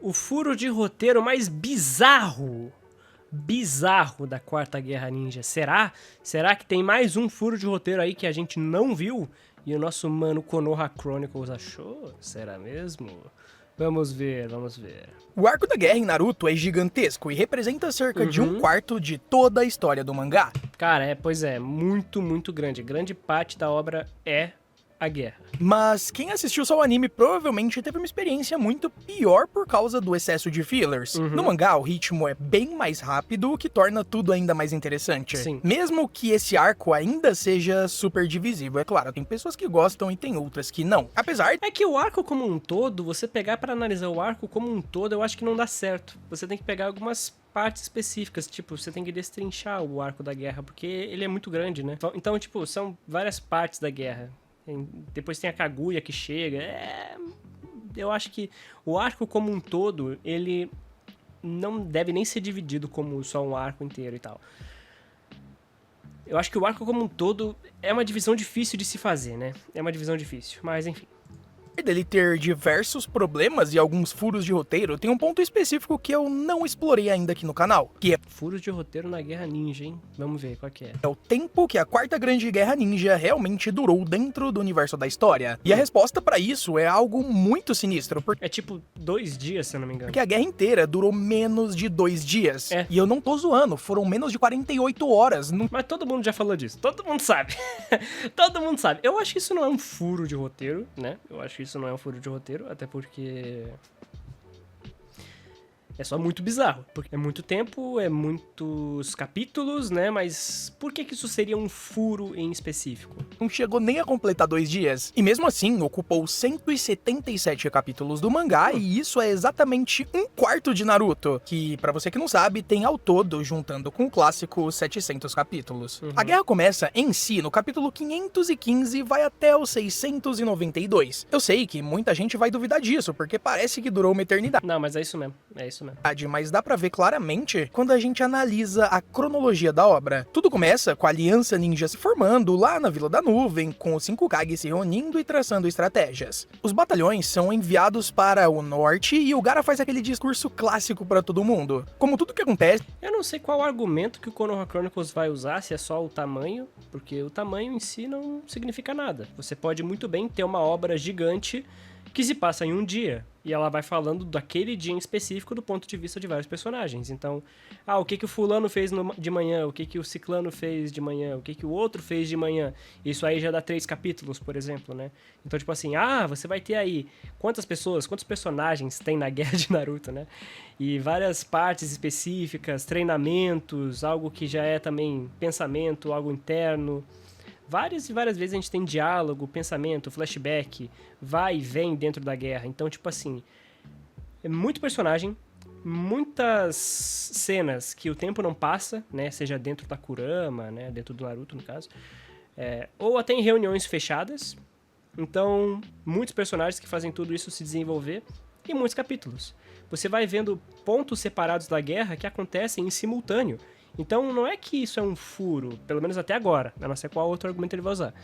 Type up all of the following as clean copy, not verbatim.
O furo de roteiro mais bizarro da Quarta Guerra Ninja. Será? Será que tem mais um furo de roteiro aí que a gente não viu e o nosso mano Konoha Chronicles achou? Será mesmo? Vamos ver, vamos ver. O arco da guerra em Naruto é gigantesco e representa cerca de um quarto de toda a história do mangá. Cara, pois é, muito grande. Grande parte da obra é a guerra. Mas quem assistiu só o anime provavelmente teve uma experiência muito pior por causa do excesso de fillers. No mangá, o ritmo é bem mais rápido, o que torna tudo ainda mais interessante. Sim. Mesmo que esse arco ainda seja super divisível, é claro, tem pessoas que gostam e tem outras que não. Apesar... É que o arco como um todo, você pegar pra analisar o arco como um todo, eu acho que não dá certo. Você tem que pegar algumas partes específicas, tipo, você tem que destrinchar o arco da guerra, porque ele é muito grande, né? Então, tipo, são várias partes da guerra. Depois tem a Kaguya que chega. Eu acho que o arco como um todo, ele não deve nem ser dividido como só um arco inteiro e tal. Eu acho que o arco como um todo é uma divisão difícil de se fazer, né? É uma divisão difícil, mas enfim. Dele ter diversos problemas e alguns furos de roteiro, tem um ponto específico que eu não explorei ainda aqui no canal, que é furos de roteiro na Guerra Ninja, hein? Vamos ver qual que é. É o tempo que a Quarta Grande Guerra Ninja realmente durou dentro do universo da história. E a resposta pra isso é algo muito sinistro, porque é tipo 2 dias, se eu não me engano. Porque a guerra inteira durou menos de 2 dias. É. E eu não tô zoando, foram menos de 48 horas. Mas todo mundo já falou disso, todo mundo sabe. Todo mundo sabe. Eu acho que isso não é um furo de roteiro, né? Eu acho que isso não é um furo de roteiro, até porque é só muito bizarro. Porque é muito tempo, é muitos capítulos, né? Mas por que isso seria um furo em específico? Não chegou nem a completar 2 dias. E mesmo assim, ocupou 177 capítulos do mangá, e isso é exatamente um quarto de Naruto, que, pra você que não sabe, tem ao todo, juntando com o clássico, 700 capítulos. A guerra começa, em si, no capítulo 515 e vai até o 692. Eu sei que muita gente vai duvidar disso, porque parece que durou uma eternidade. Não, mas é isso mesmo, é isso mesmo. Mas dá pra ver claramente quando a gente analisa a cronologia da obra. Tudo começa com a Aliança Ninja se formando lá na Vila da Nuvem, com os 5 Kage se reunindo e traçando estratégias. Os batalhões são enviados para o norte e o Gaara faz aquele discurso clássico pra todo mundo. Como tudo que acontece... Eu não sei qual argumento que o Konoha Chronicles vai usar, se é só o tamanho, porque o tamanho em si não significa nada. Você pode muito bem ter uma obra gigante que se passa em um dia, e ela vai falando daquele dia em específico do ponto de vista de vários personagens. Então, o que o fulano fez de manhã, o que o ciclano fez de manhã, o que o outro fez de manhã. Isso aí já dá 3 capítulos, por exemplo, né? Então, tipo assim, você vai ter aí quantas pessoas, quantos personagens tem na Guerra de Naruto, né? E várias partes específicas, treinamentos, algo que já é também pensamento, algo interno. Várias e várias vezes a gente tem diálogo, pensamento, flashback, vai e vem dentro da guerra. Então, tipo assim, é muito personagem, muitas cenas que o tempo não passa, né? Seja dentro da Kurama, né? Dentro do Naruto, no caso. Ou até em reuniões fechadas. Então, muitos personagens que fazem tudo isso se desenvolver e muitos capítulos. Você vai vendo pontos separados da guerra que acontecem em simultâneo. Então não é que isso é um furo, pelo menos até agora, a não ser qual outro argumento ele vai usar.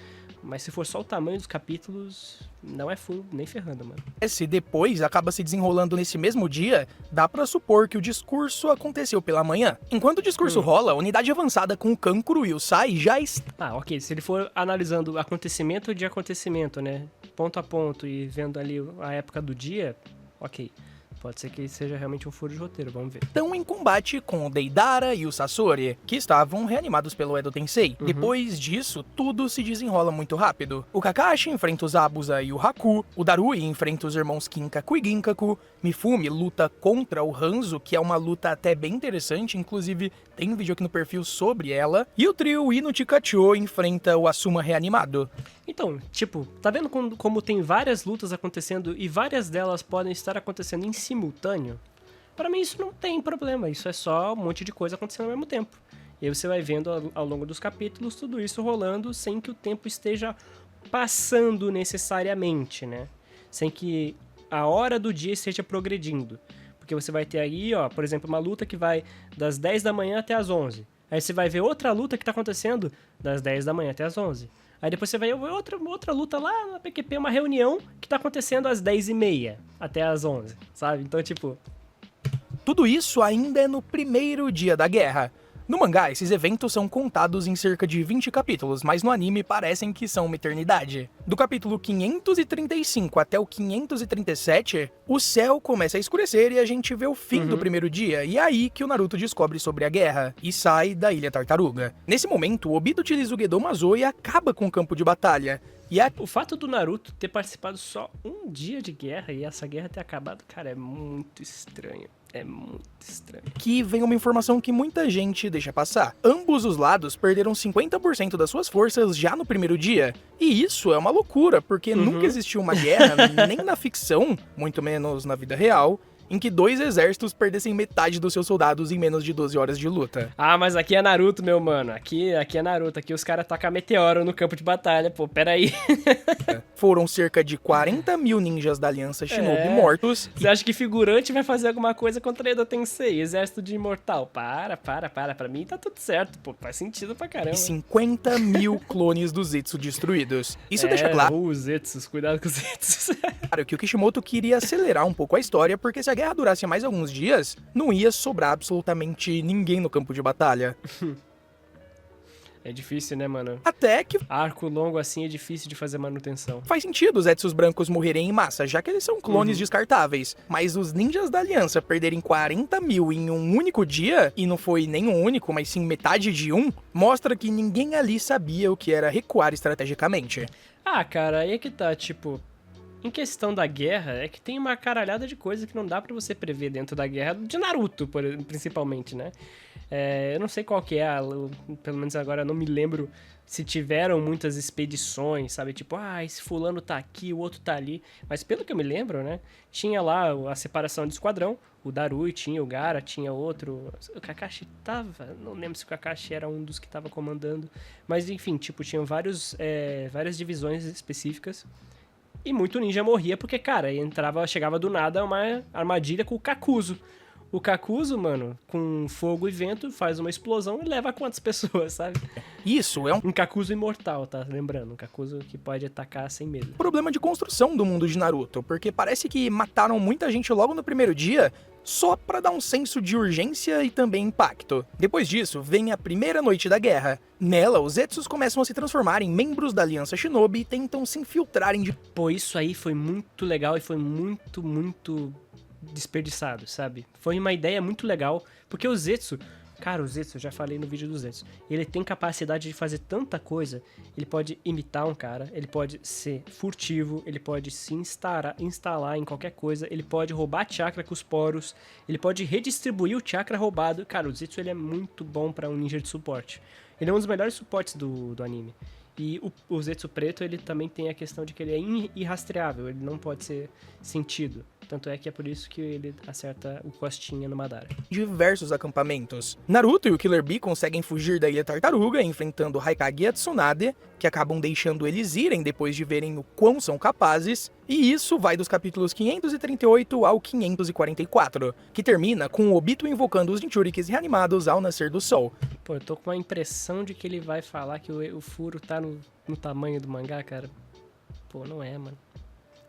Mas se for só o tamanho dos capítulos, não é furo nem ferrando, mano. Se depois acaba se desenrolando nesse mesmo dia, dá pra supor que o discurso aconteceu pela manhã. Enquanto o discurso rola, a unidade avançada com o Kankuro e o Sai já está... ok, se ele for analisando acontecimento de acontecimento, né, ponto a ponto e vendo ali a época do dia, ok. Pode ser que seja realmente um furo de roteiro, vamos ver. Estão em combate com o Deidara e o Sasori, que estavam reanimados pelo Edo Tensei. Depois disso, tudo se desenrola muito rápido. O Kakashi enfrenta os Abusa e o Haku, o Darui enfrenta os irmãos Kinkaku e Ginkaku, Mifumi luta contra o Hanzo, que é uma luta até bem interessante, inclusive tem um vídeo aqui no perfil sobre ela, e o trio Ino Chikacho enfrenta o Asuma reanimado. Então, tipo, tá vendo como tem várias lutas acontecendo e várias delas podem estar acontecendo em simultâneo? Pra mim isso não tem problema, isso é só um monte de coisa acontecendo ao mesmo tempo. E aí você vai vendo ao longo dos capítulos tudo isso rolando sem que o tempo esteja passando necessariamente, né? Sem que a hora do dia esteja progredindo. Porque você vai ter aí, por exemplo, uma luta que vai das 10 da manhã até as 11. Aí você vai ver outra luta que tá acontecendo das 10 da manhã até as 11. Aí depois você vai ver outra luta lá na PQP, uma reunião que tá acontecendo às 10h30 até às 11, sabe? Então, tipo... Tudo isso ainda é no primeiro dia da guerra. No mangá, esses eventos são contados em cerca de 20 capítulos, mas no anime parecem que são uma eternidade. Do capítulo 535 até o 537, o céu começa a escurecer e a gente vê o fim do primeiro dia, e é aí que o Naruto descobre sobre a guerra, e sai da Ilha Tartaruga. Nesse momento, o Obito utiliza o Gedo Mazo e acaba com o campo de batalha. O fato do Naruto ter participado só um dia de guerra e essa guerra ter acabado, cara, é muito estranho. É muito estranho. Aqui vem uma informação que muita gente deixa passar. Ambos os lados perderam 50% das suas forças já no primeiro dia. E isso é uma loucura, porque nunca existiu uma guerra, nem na ficção, muito menos na vida real, em que 2 exércitos perdessem metade dos seus soldados em menos de 12 horas de luta. Ah, mas aqui é Naruto, meu mano. Aqui é Naruto. Aqui os caras tacam meteoro no campo de batalha, pô. Pera aí. Foram cerca de 40 mil ninjas da Aliança Shinobi mortos. Você acha que figurante vai fazer alguma coisa contra Edo Tensei? Exército de imortal? Para. Pra mim tá tudo certo, pô. Faz sentido pra caramba. E 50 mil clones do Zetsu destruídos. Isso deixa claro... Os Zetsus. Cuidado com os Zetsus. Claro que o Kishimoto queria acelerar um pouco a história, porque se a guerra durasse mais alguns dias, não ia sobrar absolutamente ninguém no campo de batalha. É difícil, né, mano? Até que... Arco longo assim é difícil de fazer manutenção. Faz sentido os Zetsus brancos morrerem em massa, já que eles são clones descartáveis. Mas os ninjas da Aliança perderem 40 mil em um único dia, e não foi nem um único, mas sim metade de um, mostra que ninguém ali sabia o que era recuar estrategicamente. Ah, cara, aí é que tá, tipo... Em questão da guerra, é que tem uma caralhada de coisa que não dá pra você prever dentro da guerra de Naruto, principalmente, né? Eu não sei qual que é, pelo menos agora eu não me lembro se tiveram muitas expedições, sabe? Tipo, esse fulano tá aqui, o outro tá ali. Mas pelo que eu me lembro, né? Tinha lá a separação de esquadrão. O Darui tinha, o Gaara tinha outro. O Kakashi tava... Não lembro se o Kakashi era um dos que tava comandando. Mas enfim, tipo, tinham várias divisões específicas. E muito ninja morria porque, cara, chegava do nada uma armadilha com o Kakuzu. O Kakuzu, mano, com fogo e vento, faz uma explosão e leva quantas pessoas, sabe? Isso é um Kakuzu imortal, tá? Lembrando, um Kakuzu que pode atacar sem medo. problema de construção do mundo de Naruto, porque parece que mataram muita gente logo no primeiro dia, só pra dar um senso de urgência e também impacto. Depois disso, vem a primeira noite da guerra. Nela, os Zetsus começam a se transformar em membros da Aliança Shinobi e tentam se infiltrarem de... Pô, isso aí foi muito legal e foi muito desperdiçado, sabe? Foi uma ideia muito legal, porque o Zetsu... Cara, o Zetsu, eu já falei no vídeo do Zetsu, ele tem capacidade de fazer tanta coisa. Ele pode imitar um cara, ele pode ser furtivo, ele pode se instalar em qualquer coisa, ele pode roubar chakra com os poros, ele pode redistribuir o chakra roubado. Cara, o Zetsu ele é muito bom pra um ninja de suporte. Ele é um dos melhores suportes do anime. E o Zetsu preto, ele também tem a questão de que ele é irrastreável, ele não pode ser sentido. Tanto é que é por isso que ele acerta o Costinha no Madara. diversos acampamentos. Naruto e o Killer Bee conseguem fugir da Ilha Tartaruga, enfrentando Haikage e a Tsunade, que acabam deixando eles irem depois de verem o quão são capazes, e isso vai dos capítulos 538 ao 544, que termina com o Obito invocando os Jinchurikis reanimados ao nascer do sol. Pô, eu tô com a impressão de que ele vai falar que o furo tá no tamanho do mangá, cara. Pô, não é, mano.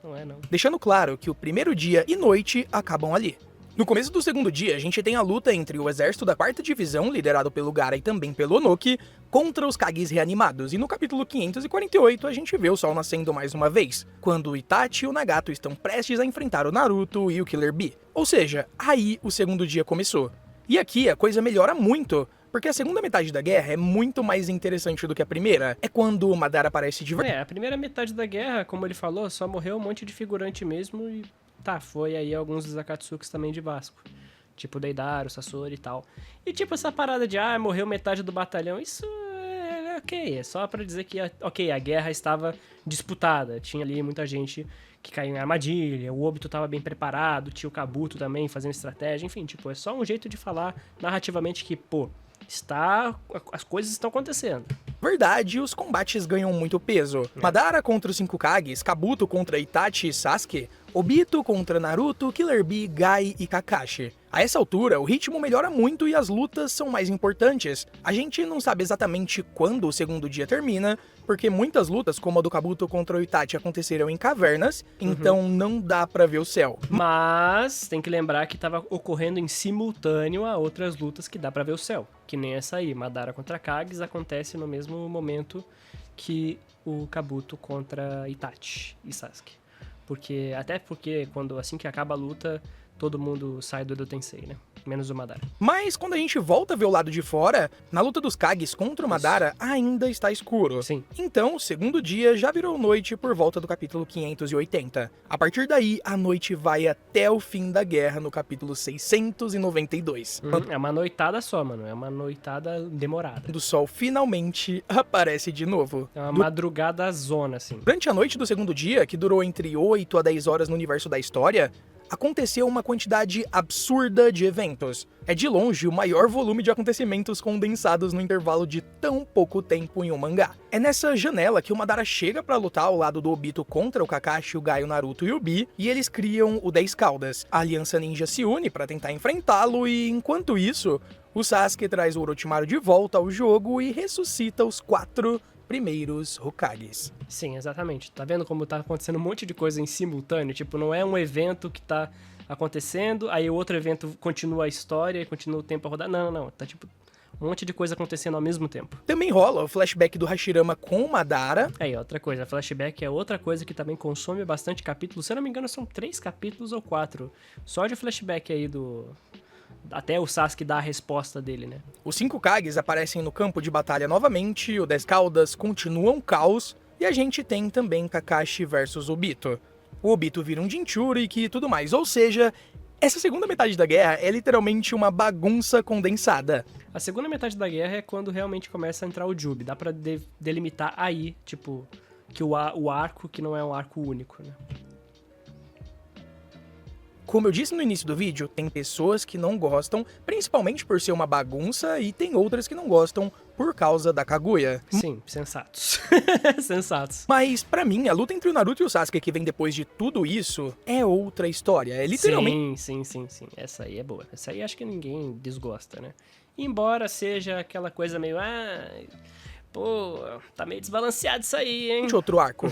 Não é, não. Deixando claro que o primeiro dia e noite acabam ali. No começo do segundo dia, a gente tem a luta entre o exército da 4ª divisão, liderado pelo Gaara e também pelo Onoki, contra os Kages reanimados, e no capítulo 548 a gente vê o sol nascendo mais uma vez, quando o Itachi e o Nagato estão prestes a enfrentar o Naruto e o Killer Bee. Ou seja, aí o segundo dia começou. E aqui a coisa melhora muito, porque a segunda metade da guerra é muito mais interessante do que a primeira. É quando o Madara aparece de verdade. A primeira metade da guerra, como ele falou, só morreu um monte de figurante mesmo e foi aí alguns dos Akatsukis também de Vasco. Tipo Deidara, Sasori e tal. E tipo essa parada de, morreu metade do batalhão, isso é ok, é só pra dizer que, ok, a guerra estava disputada, tinha ali muita gente que caiu em armadilha, o Obito tava bem preparado, tinha o Kabuto também fazendo estratégia, enfim, tipo, é só um jeito de falar narrativamente que, pô, as coisas estão acontecendo. Verdade, os combates ganham muito peso. Madara contra os 5 Kages, Kabuto contra Itachi e Sasuke, Obito contra Naruto, Killer Bee, Gai e Kakashi. A essa altura, o ritmo melhora muito e as lutas são mais importantes. A gente não sabe exatamente quando o segundo dia termina, porque muitas lutas, como a do Kabuto contra o Itachi, aconteceram em cavernas, então não dá pra ver o céu. Mas tem que lembrar que tava ocorrendo em simultâneo a outras lutas que dá pra ver o céu. Que nem essa aí, Madara contra Kages, acontece no mesmo momento que o Kabuto contra Itachi e Sasuke. Até porque assim que acaba a luta, todo mundo sai do Edo Tensei, né? Menos o Madara. Mas quando a gente volta a ver o lado de fora, na luta dos Kages contra o Madara, ainda está escuro. Sim. Então, o segundo dia já virou noite por volta do capítulo 580. A partir daí, a noite vai até o fim da guerra no capítulo 692. É uma noitada só, mano. É uma noitada demorada. Quando o sol finalmente aparece de novo. É uma madrugada zona, assim. Durante a noite do segundo dia, que durou entre 8 a 10 horas no universo da história, aconteceu uma quantidade absurda de eventos. É de longe o maior volume de acontecimentos condensados no intervalo de tão pouco tempo em um mangá. É nessa janela que o Madara chega pra lutar ao lado do Obito contra o Kakashi, o Gai, o Naruto e o Bi, e eles criam o 10 Caudas. A Aliança Ninja se une pra tentar enfrentá-lo e, enquanto isso, o Sasuke traz o Orochimaru de volta ao jogo e ressuscita os 4 primeiros Hokages. Sim, exatamente. Tá vendo como tá acontecendo um monte de coisa em simultâneo? Tipo, não é um evento que tá acontecendo, aí o outro evento continua a história e continua o tempo a rodar. Não. Tá tipo um monte de coisa acontecendo ao mesmo tempo. Também rola o flashback do Hashirama com o Madara. Aí, outra coisa, flashback é outra coisa que também consome bastante capítulos. Se eu não me engano, são 3 capítulos ou 4. Só de flashback aí até o Sasuke dar a resposta dele, né? Os 5 Kages aparecem no campo de batalha novamente, o 10 Caudas continua um caos, e a gente tem também Kakashi versus Obito. O Obito vira um Jinchuriki e tudo mais, ou seja, essa segunda metade da guerra é literalmente uma bagunça condensada. A segunda metade da guerra é quando realmente começa a entrar o Jubi. Dá pra delimitar aí, tipo, que o arco que não é um arco único, né? Como eu disse no início do vídeo, tem pessoas que não gostam, principalmente por ser uma bagunça, e tem outras que não gostam por causa da Kaguya. Sim, sensatos. Sensatos. Mas, pra mim, a luta entre o Naruto e o Sasuke que vem depois de tudo isso é outra história. É literalmente... Sim. Essa aí é boa. Essa aí acho que ninguém desgosta, né? Embora seja aquela coisa meio... Pô, tá meio desbalanceado isso aí, hein? Outro arco.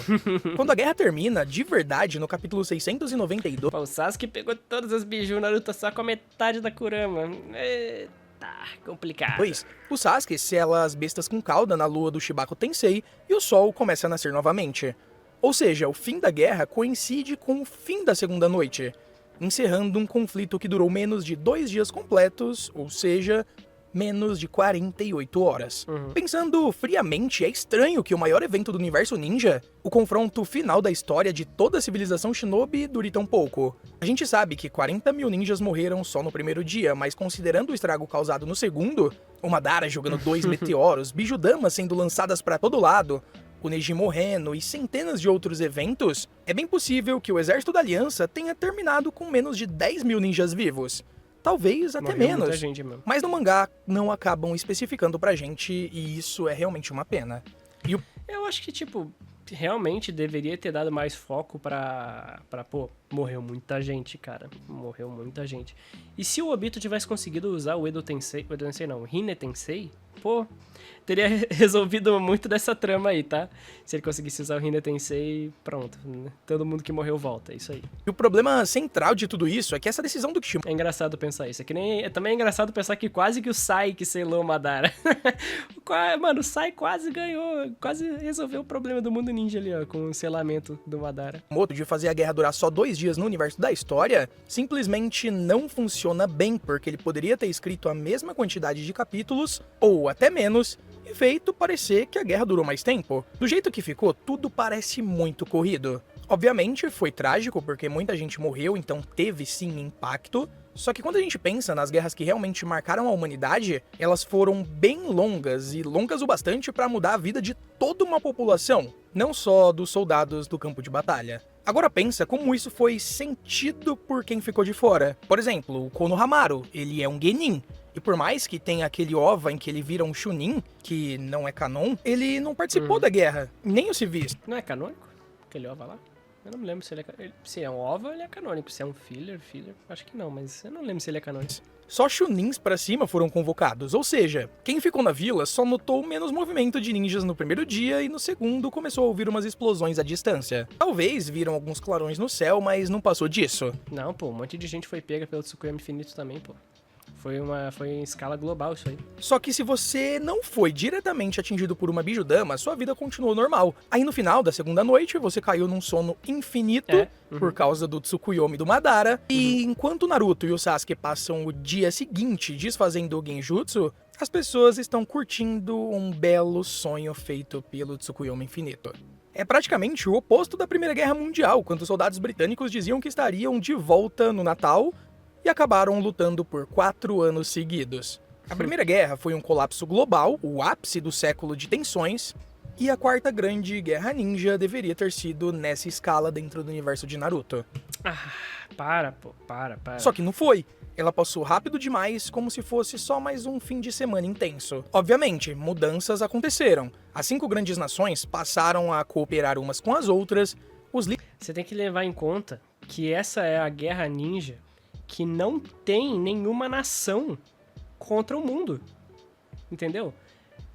Quando a guerra termina, de verdade, no capítulo 692... Pô, o Sasuke pegou todas as biju, o Naruto só com a metade da Kurama. Eita, complicado. Pois, o Sasuke sela as bestas com cauda na lua do Shibaku Tensei e o sol começa a nascer novamente. Ou seja, o fim da guerra coincide com o fim da segunda noite, encerrando um conflito que durou menos de 2 dias completos, ou seja... menos de 48 horas. Pensando friamente, é estranho que o maior evento do universo ninja, o confronto final da história de toda a civilização shinobi, dure tão pouco. A gente sabe que 40 mil ninjas morreram só no primeiro dia, mas considerando o estrago causado no segundo, o Madara jogando 2 meteoros, Bijudamas sendo lançadas pra todo lado, o Neji morrendo e centenas de outros eventos, é bem possível que o exército da Aliança tenha terminado com menos de 10 mil ninjas vivos. Talvez até Morreu menos, muita gente mesmo. mas no mangá não acabam especificando pra gente e isso é realmente uma pena. Eu acho que, tipo, realmente deveria ter dado mais foco pô, morreu muita gente, cara. Morreu muita gente. E se o Obito tivesse conseguido usar o Edo Tensei não, o Hine Tensei, pô, teria resolvido muito dessa trama aí, tá? Se ele conseguisse usar o Hine Tensei, pronto. Todo mundo que morreu volta, é isso aí. E o problema central de tudo isso é que essa decisão do Kishimoto... É engraçado pensar isso. Também é engraçado pensar que quase que o Sai que selou o Madara. Mano, o Sai quase ganhou, quase resolveu o problema do mundo ninja ali, ó, com o selamento do Madara. O modo de fazer a guerra durar só 2 dias no universo da história simplesmente não funciona bem, porque ele poderia ter escrito a mesma quantidade de capítulos, ou até menos, e feito parecer que a guerra durou mais tempo. Do jeito que ficou, tudo parece muito corrido. Obviamente, foi trágico, porque muita gente morreu, então teve sim impacto. Só que quando a gente pensa nas guerras que realmente marcaram a humanidade, elas foram bem longas, e longas o bastante para mudar a vida de toda uma população, não só dos soldados do campo de batalha. Agora pensa como isso foi sentido por quem ficou de fora. Por exemplo, o Konohamaru, ele é um genin. E por mais que tenha aquele OVA em que ele vira um Chunin, que não é canon, ele não participou da guerra, nem os civis. Não é canônico? Aquele OVA lá? Eu não me lembro se ele é... Se é um OVA, ele é canônico. Se é um filler, acho que não, mas eu não lembro se ele é canônico. Só Chunins pra cima foram convocados, ou seja, quem ficou na vila só notou menos movimento de ninjas no primeiro dia e no segundo começou a ouvir umas explosões à distância. Talvez viram alguns clarões no céu, mas não passou disso. Não, pô, um monte de gente foi pega pelo Tsukuyomi Infinito também, pô. Foi em escala global isso aí. Só que se você não foi diretamente atingido por uma Bijudama, sua vida continuou normal. Aí no final da segunda noite, você caiu num sono infinito por causa do Tsukuyomi do Madara. E enquanto Naruto e o Sasuke passam o dia seguinte desfazendo o Genjutsu, as pessoas estão curtindo um belo sonho feito pelo Tsukuyomi Infinito. É praticamente o oposto da Primeira Guerra Mundial, quando os soldados britânicos diziam que estariam de volta no Natal e acabaram lutando por 4 anos seguidos. A Primeira Guerra foi um colapso global, o ápice do século de tensões, e a Quarta Grande Guerra Ninja deveria ter sido nessa escala dentro do universo de Naruto. Ah, para. Só que não foi. Ela passou rápido demais, como se fosse só mais um fim de semana intenso. Obviamente, mudanças aconteceram. As 5 grandes nações passaram a cooperar umas com as outras, Você tem que levar em conta que essa é a Guerra Ninja que não tem nenhuma nação contra o mundo, entendeu?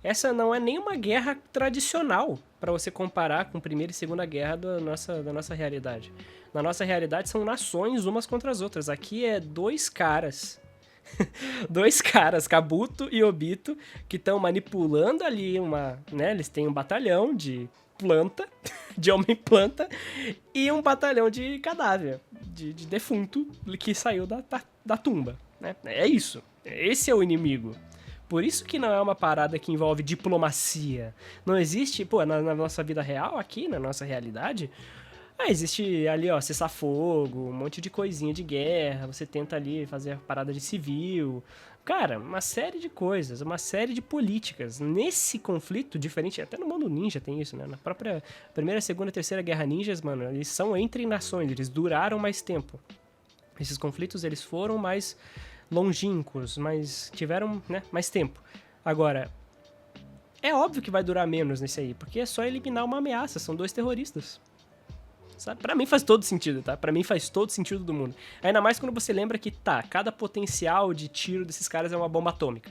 Essa não é nenhuma guerra tradicional para você comparar com Primeira e Segunda Guerra da nossa realidade. Na nossa realidade são nações umas contra as outras. Aqui é 2 caras, Kabuto e Obito, que estão manipulando ali né? Eles têm um batalhão de planta, de homem-planta, e um batalhão de cadáver, de defunto que saiu da tumba, né? É isso. Esse é o inimigo. Por isso que não é uma parada que envolve diplomacia. Não existe, pô, na nossa vida real, aqui, na nossa realidade, existe ali, ó, cessar-fogo, um monte de coisinha de guerra, você tenta ali fazer a parada de civil. Cara, uma série de coisas, uma série de políticas. Nesse conflito, diferente, até no mundo ninja tem isso, né? Na própria Primeira, Segunda e Terceira Guerra Ninjas, mano, eles são entre nações, eles duraram mais tempo. Esses conflitos, eles foram mais longínquos, mas tiveram, né, mais tempo. Agora, é óbvio que vai durar menos nesse aí, porque é só eliminar uma ameaça, são 2 terroristas. Sabe? Pra mim faz todo sentido, tá? Pra mim faz todo sentido do mundo. Ainda mais quando você lembra que, cada potencial de tiro desses caras é uma bomba atômica.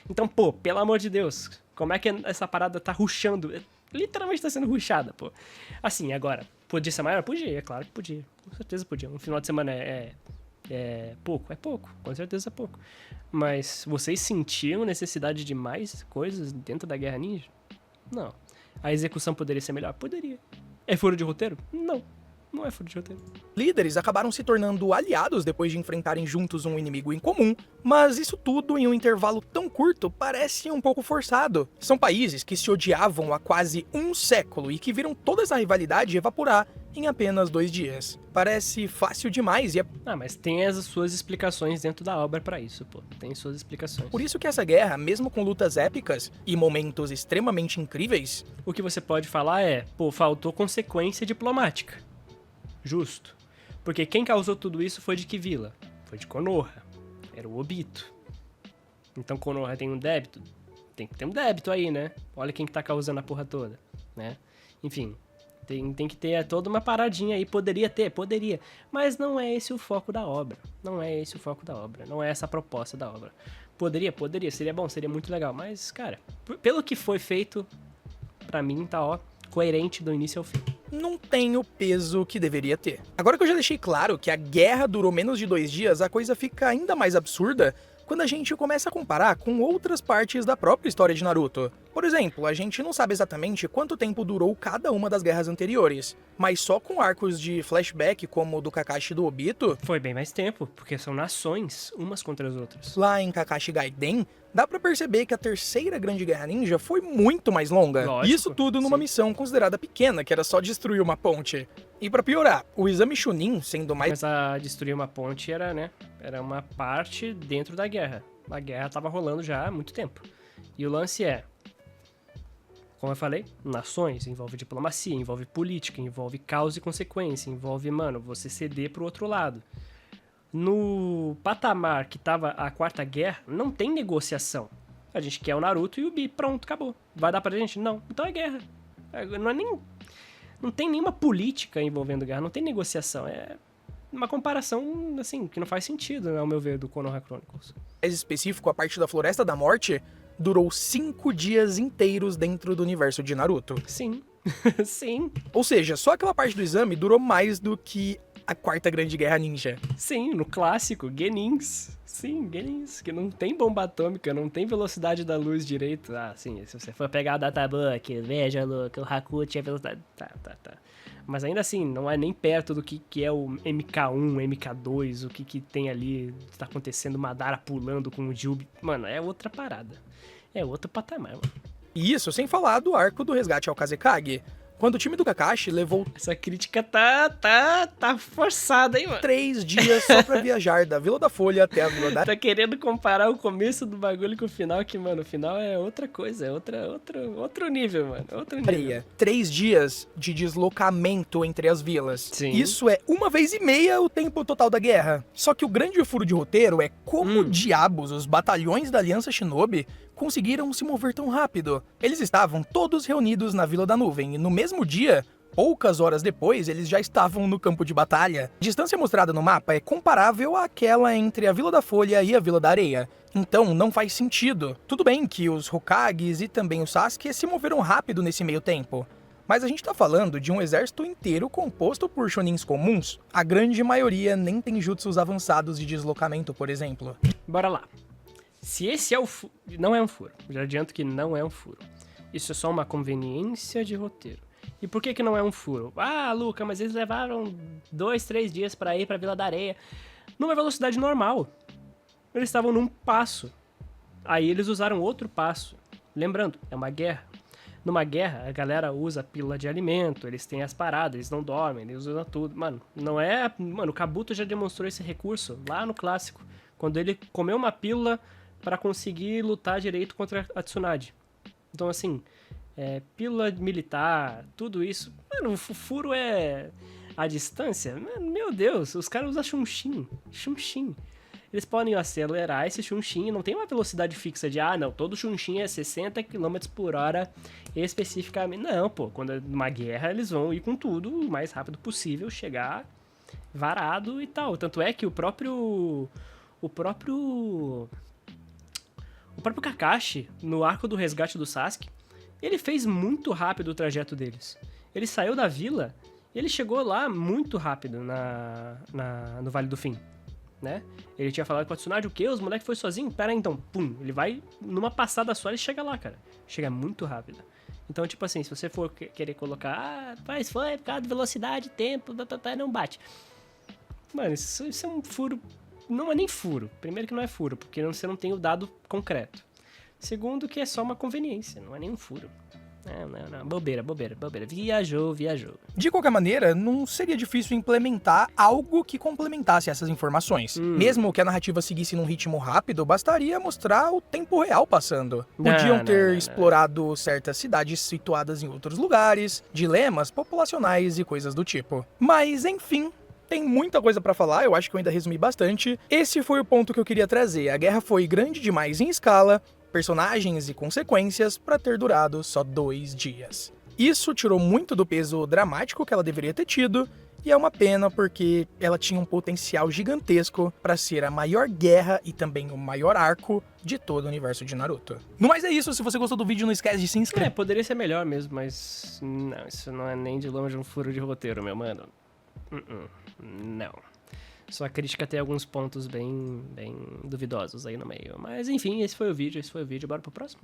Então, pô, pelo amor de Deus, como é que essa parada tá rushando? Literalmente tá sendo rushada, pô. Assim, agora, podia ser maior? Podia, é claro que podia. Com certeza podia. Um final de semana é pouco? É pouco, com certeza é pouco. Mas vocês sentiam necessidade de mais coisas dentro da Guerra Ninja? Não. A execução poderia ser melhor? Poderia. É furo de roteiro? Não. Não é furo de roteiro. Líderes acabaram se tornando aliados depois de enfrentarem juntos um inimigo em comum, mas isso tudo em um intervalo tão curto parece um pouco forçado. São países que se odiavam há quase um século e que viram toda essa rivalidade evaporar em apenas 2 dias. Parece fácil demais e é mas tem as suas explicações dentro da obra pra isso, pô. Tem suas explicações. por isso que essa guerra, mesmo com lutas épicas e momentos extremamente incríveis, O que você pode falar é, pô, faltou consequência diplomática. Justo. Porque quem causou tudo isso foi de que vila? Foi de Konoha. Era o Obito. Então Konoha tem um débito? Tem que ter um débito aí, né? Olha quem que tá causando a porra toda, né? Enfim, tem que ter toda uma paradinha aí. Poderia. Mas não é esse o foco da obra. Não é essa a proposta da obra. Poderia. Seria bom, seria muito legal. Mas, cara, pelo que foi feito, pra mim tá, ó, coerente do início ao fim. não tem o peso que deveria ter. Agora que eu já deixei claro que a guerra durou menos de 2 dias, a coisa fica ainda mais absurda quando a gente começa a comparar com outras partes da própria história de Naruto. Por exemplo, a gente não sabe exatamente quanto tempo durou cada uma das guerras anteriores, mas só com arcos de flashback como o do Kakashi e do Obito, Foi bem mais tempo, porque são nações umas contra as outras. lá em Kakashi Gaiden, dá pra perceber que a terceira grande guerra ninja foi muito mais longa. Lógico, Isso tudo numa sim. missão considerada pequena, que era só destruir uma ponte. E pra piorar, o exame Chunin, sendo mais Mas a destruir uma ponte era, né? Era uma parte dentro da guerra. A guerra tava rolando já há muito tempo. E o lance é, como eu falei, nações, envolve diplomacia, envolve política, envolve causa e consequência, envolve, mano, você ceder pro outro lado. No patamar que tava a Quarta Guerra, não tem negociação. A gente quer o Naruto e o Bi, pronto, acabou. Vai dar pra gente? Não. Então é guerra. Não é nem... Não tem nenhuma política envolvendo guerra, não tem negociação. É uma comparação, assim, que não faz sentido, ao meu ver, do Konoha Chronicles. Mais específico, a parte da Floresta da Morte durou 5 dias inteiros dentro do universo de Naruto. Sim, sim, Ou seja, só aquela parte do exame durou mais do que a Quarta Grande Guerra Ninja. sim, no clássico, Genins. Sim, Genins, que não tem bomba atômica, não tem velocidade da luz direito. Ah, sim, se você for pegar o databook, veja, Luca, o Haku tinha velocidade... Tá. Mas ainda assim, não é nem perto do que é o MK1, MK2, o que tem ali, tá acontecendo, Madara pulando com o Jubi. Mano, é outra parada. É outro patamar, mano. E isso sem falar do arco do resgate ao Kazekage, quando o time do Kakashi levou Essa crítica tá forçada, hein, mano? 3 dias só pra viajar da Vila da Folha até a Vila da Tá querendo comparar o começo do bagulho com o final, que, mano, o final é outra coisa, é outro nível, mano. Outro nível. Areia. 3 dias de deslocamento entre as vilas. Sim. Isso é 1,5 vezes o tempo total da guerra. Só que o grande furo de roteiro é como diabos os batalhões da Aliança Shinobi conseguiram se mover tão rápido. Eles estavam todos reunidos na Vila da Nuvem e no mesmo dia, poucas horas depois, eles já estavam no campo de batalha. A distância mostrada no mapa é comparável àquela entre a Vila da Folha e a Vila da Areia. Então, não faz sentido. Tudo bem que os Hokages e também o Sasuke se moveram rápido nesse meio tempo. Mas a gente tá falando de um exército inteiro composto por shonins comuns. A grande maioria nem tem jutsus avançados de deslocamento, por exemplo. Bora lá. Se esse é o furo... Não é um furo. Já adianto que não é um furo. Isso é só uma conveniência de roteiro. E por que não é um furo? Ah, Luca, mas eles levaram 2, 3 dias pra ir pra Vila da Areia. Numa velocidade normal. Eles estavam num passo. Aí eles usaram outro passo. Lembrando, é uma guerra. Numa guerra, a galera usa pílula de alimento, eles têm as paradas, eles não dormem, eles usam tudo. Mano, não é... Mano, o Kabuto já demonstrou esse recurso lá no clássico. Quando ele comeu uma pílula pra conseguir lutar direito contra a Tsunade. Então, assim, pílula militar, tudo isso. Mano, o furo é a distância. Mano, meu Deus, os caras usam Shunshin. Eles podem acelerar esse Shunshin, não tem uma velocidade fixa de, não, todo Shunshin é 60 km por hora especificamente. Não, pô, quando é numa guerra, eles vão ir com tudo o mais rápido possível, chegar varado e tal. Tanto é que o próprio Kakashi, no arco do resgate do Sasuke, ele fez muito rápido o trajeto deles. Ele saiu da vila e ele chegou lá muito rápido no Vale do Fim, né? Ele tinha falado com a Tsunade, o quê? Os moleques foi sozinho? Pera aí, então, pum, ele vai numa passada só, ele chega lá, cara. Chega muito rápido. Então, tipo assim, se você for querer colocar, foi por causa de velocidade, tempo, não bate. Mano, isso é um furo. Não é nem furo. Primeiro que não é furo, porque você não tem o dado concreto. Segundo que é só uma conveniência, não é nem um furo. Não. Bobeira. Viajou. De qualquer maneira, não seria difícil implementar algo que complementasse essas informações. Mesmo que a narrativa seguisse num ritmo rápido, bastaria mostrar o tempo real passando. Podiam ter explorado certas cidades situadas em outros lugares, dilemas populacionais e coisas do tipo. Mas, enfim... Tem muita coisa pra falar, eu acho que eu ainda resumi bastante. Esse foi o ponto que eu queria trazer. A guerra foi grande demais em escala, personagens e consequências pra ter durado só 2 dias. Isso tirou muito do peso dramático que ela deveria ter tido, e é uma pena porque ela tinha um potencial gigantesco pra ser a maior guerra e também o maior arco de todo o universo de Naruto. No mais é isso, se você gostou do vídeo não esquece de se inscrever. Poderia ser melhor mesmo, mas não, isso não é nem de longe um furo de roteiro, meu mano. Não. Sua crítica tem alguns pontos bem duvidosos aí no meio. Mas enfim, esse foi o vídeo. Bora pro próximo?